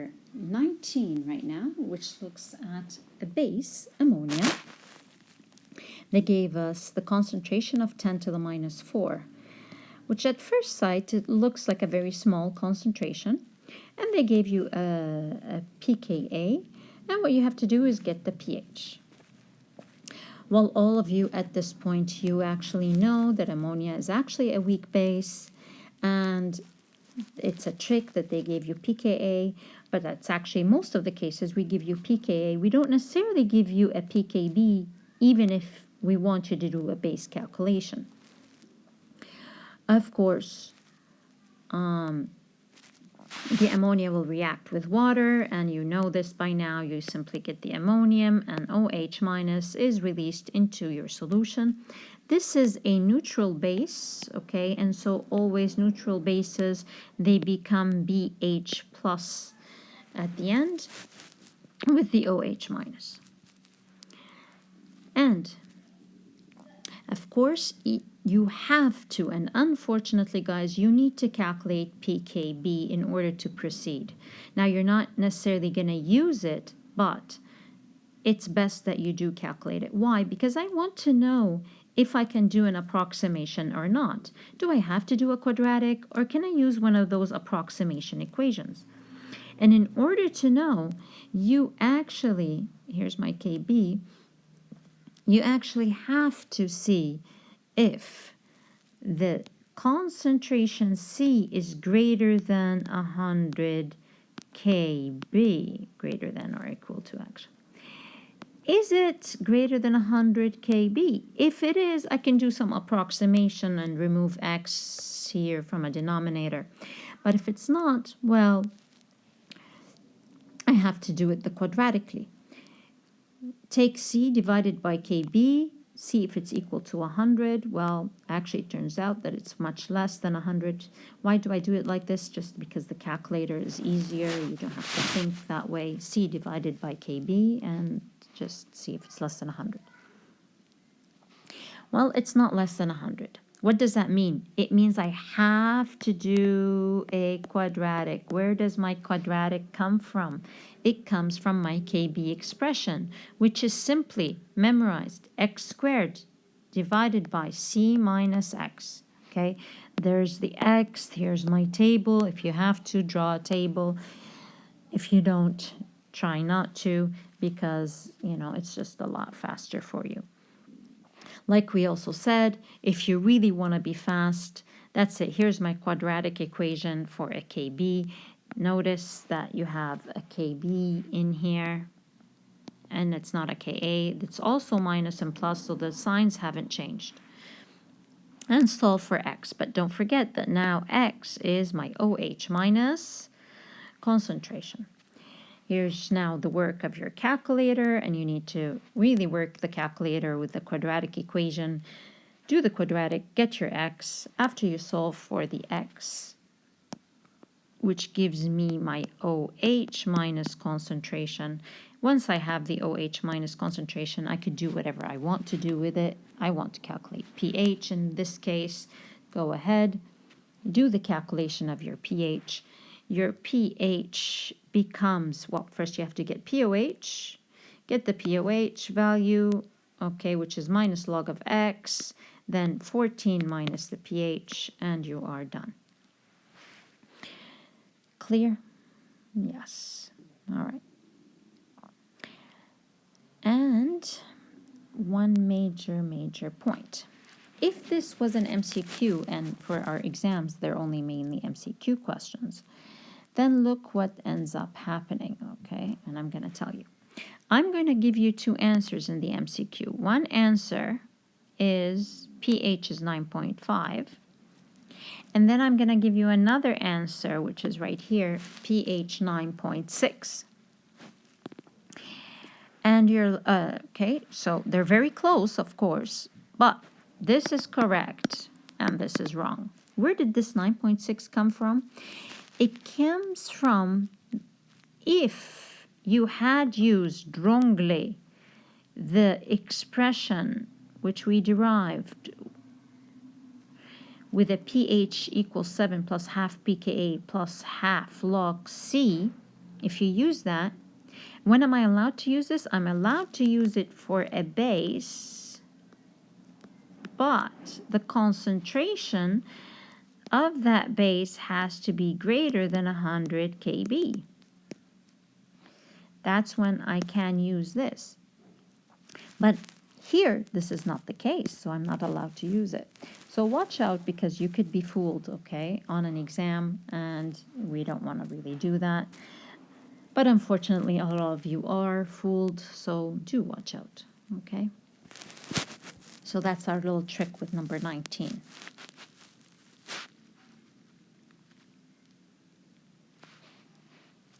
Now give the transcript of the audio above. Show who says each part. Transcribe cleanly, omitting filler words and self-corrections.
Speaker 1: number 19 right now, which looks at a base, ammonia. They gave us the concentration of 10 to the minus 4, which at first sight it looks like a very small concentration. And they gave you a pKa, and what you have to do is get the pH. Well, all of you at this point, you actually know that ammonia is actually a weak base, and it's a trick that they gave you pKa, but that's actually most of the cases we give you pKa. We don't necessarily give you a pKb, even if we want you to do a base calculation. Of course, the ammonia will react with water, and you know this by now. You simply get the ammonium, and OH minus is released into your solution. This is a neutral base, okay, and so always neutral bases, they become BH plus at the end with the OH minus. And of course, you have to, and unfortunately, guys, you need to calculate pKb in order to proceed. Now, you're not necessarily going to use it, but it's best that you do calculate it. Why? Because I want to know if I can do an approximation or not. Do I have to do a quadratic, or can I use one of those approximation equations? And in order to know, you actually, here's my Kb, you actually have to see if the concentration C is greater than 100 Kb, greater than or equal to actually. Is it greater than 100 Kb? If it is, I can do some approximation and remove X here from a denominator. But if it's not, well, I have to do it the quadratically. Take C divided by Kb, see if it's equal to 100. Well, actually it turns out that it's much less than 100. Why do I do it like this? Just because the calculator is easier. You don't have to think that way. C divided by Kb, and just see if it's less than 100. Well, it's not less than 100. What does that mean? It means I have to do a quadratic. Where does my quadratic come from? It comes from my Kb expression, which is simply memorized x squared divided by c minus x. Okay, there's the x, here's my table. If you have to, draw a table. If you don't, try not to, because, you know, it's just a lot faster for you. Like we also said, if you really want to be fast, that's it. Here's my quadratic equation for a Kb. Notice that you have a Kb in here, and it's not a Ka. It's also minus and plus, so the signs haven't changed. And solve for x. But don't forget that now x is my OH minus concentration. Here's now the work of your calculator, and you need to really work the calculator with the quadratic equation. Do the quadratic, get your x. After you solve for the x, which gives me my OH minus concentration. Once I have the OH minus concentration, I could do whatever I want to do with it. I want to calculate pH in this case. Go ahead, do the calculation of your pH. Your pH becomes, well, first you have to get POH, get the POH value, okay, which is minus log of x, then 14 minus the pH, and you are done. Clear? Yes. All right. And one major point. If this was an MCQ, and for our exams, they're only mainly MCQ questions, then look what ends up happening, okay? And I'm going to tell you. I'm going to give you two answers in the MCQ. One answer is pH is 9.5. And then I'm going to give you another answer, which is right here, pH 9.6. And you're, okay, so they're very close, of course, but this is correct and this is wrong. Where did this 9.6 come from? It comes from if you had used wrongly the expression which we derived with a pH equals 7 plus half pKa plus half log C, If you use that, when am I allowed to use this? I'm allowed to use it for a base, but the concentration of that base has to be greater than 100 kb. That's when I can use this. But here, this is not the case, so I'm not allowed to use it. So watch out, because you could be fooled, okay, on an exam, and we don't want to really do that. But unfortunately, a lot of you are fooled, so do watch out, okay? So that's our little trick with number 19.